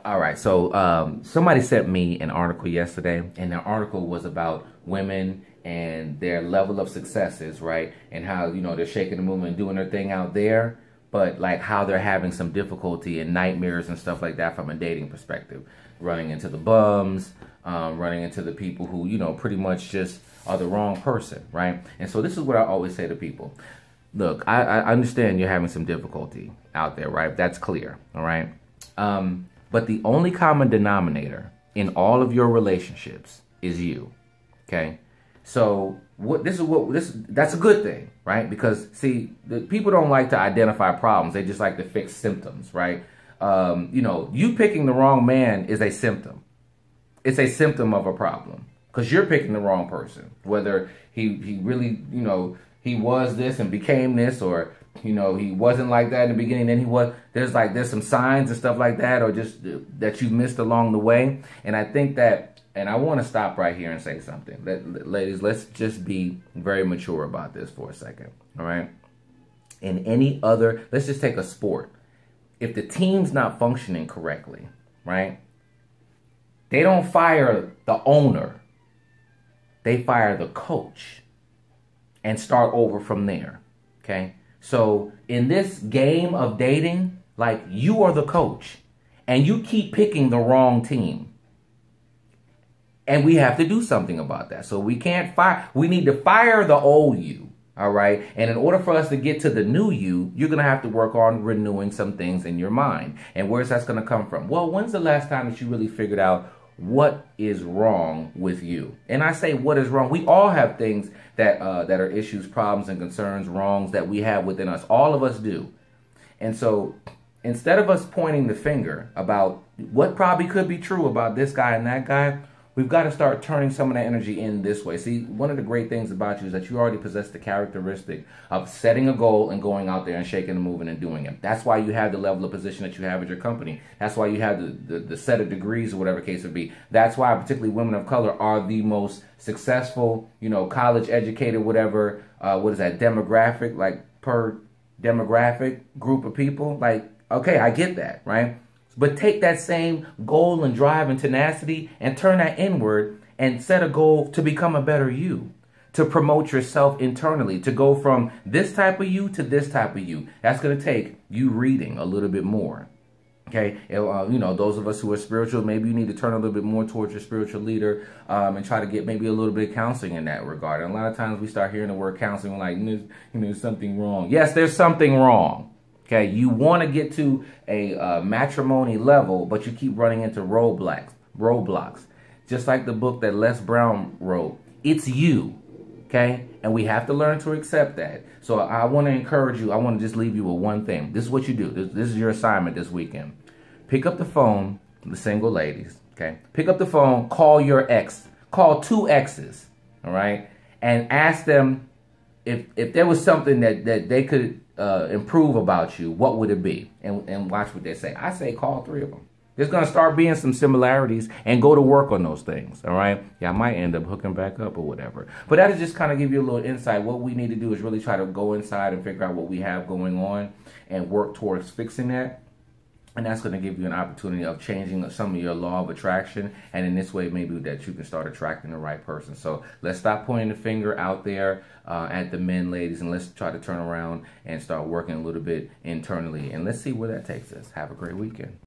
All right, so somebody sent me an article yesterday, and the article was about women and their level of successes, right? And how, they're shaking the movement and doing their thing out there, but like how they're having some difficulty and nightmares and stuff like that from a dating perspective. Running into the bums, running into the people who, pretty much just are the wrong person, right? And so this is what I always say to people. Look, I understand you're having some difficulty out there, right? That's clear, all right? But the only common denominator in all of your relationships is you. Okay. So that's a good thing, right? Because see, the people don't like to identify problems. They just like to fix symptoms, right? You picking the wrong man is a symptom. It's a symptom of a problem because you're picking the wrong person, whether he really, he was this and became this, or he wasn't like that in the beginning, then he was. There's some signs and stuff like that, or just that you missed along the way. And I think that, and I want to stop right here and say something. Ladies, let's just be very mature about this for a second, all right? Let's just take a sport. If the team's not functioning correctly, right? They don't fire the owner. They fire the coach and start over from there, okay? So in this game of dating, like, you are the coach and you keep picking the wrong team. And we have to do something about that. So we need to fire the old you, all right? And in order for us to get to the new you, you're going to have to work on renewing some things in your mind. And where's that's going to come from? Well, when's the last time that you really figured out what is wrong with you? And I say, what is wrong? We all have things that are issues, problems, and concerns, wrongs that we have within us. All of us do. And so instead of us pointing the finger about what probably could be true about this guy and that guy, we've got to start turning some of that energy in this way. See, one of the great things about you is that you already possess the characteristic of setting a goal and going out there and shaking and moving and doing it. That's why you have the level of position that you have at your company. That's why you have the set of degrees or whatever case would be. That's why particularly women of color are the most successful, college educated, whatever, what is that, demographic, like per demographic group of people. Like, okay, I get that, right? But take that same goal and drive and tenacity and turn that inward and set a goal to become a better you, to promote yourself internally, to go from this type of you to this type of you. That's going to take you reading a little bit more. Okay, those of us who are spiritual, maybe you need to turn a little bit more towards your spiritual leader and try to get maybe a little bit of counseling in that regard. And a lot of times we start hearing the word counseling, we're like, there's something wrong. Yes, there's something wrong. Okay, you want to get to a matrimony level, but you keep running into roadblocks. Just like the book that Les Brown wrote, it's you, okay? And we have to learn to accept that. So I want to encourage you. I want to just leave you with one thing. This is what you do. This is your assignment this weekend. Pick up the phone, the single ladies, okay? Pick up the phone, call your ex. Call 2 exes, all right? And ask them if there was something that they could improve about you, what would it be? And watch what they say. I say call 3 of them. There's going to start being some similarities and go to work on those things, all right? Yeah, I might end up hooking back up or whatever. But that'll just kind of give you a little insight. What we need to do is really try to go inside and figure out what we have going on and work towards fixing that. And that's going to give you an opportunity of changing some of your law of attraction. And in this way, maybe that you can start attracting the right person. So let's stop pointing the finger out there at the men, ladies, and let's try to turn around and start working a little bit internally. And let's see where that takes us. Have a great weekend.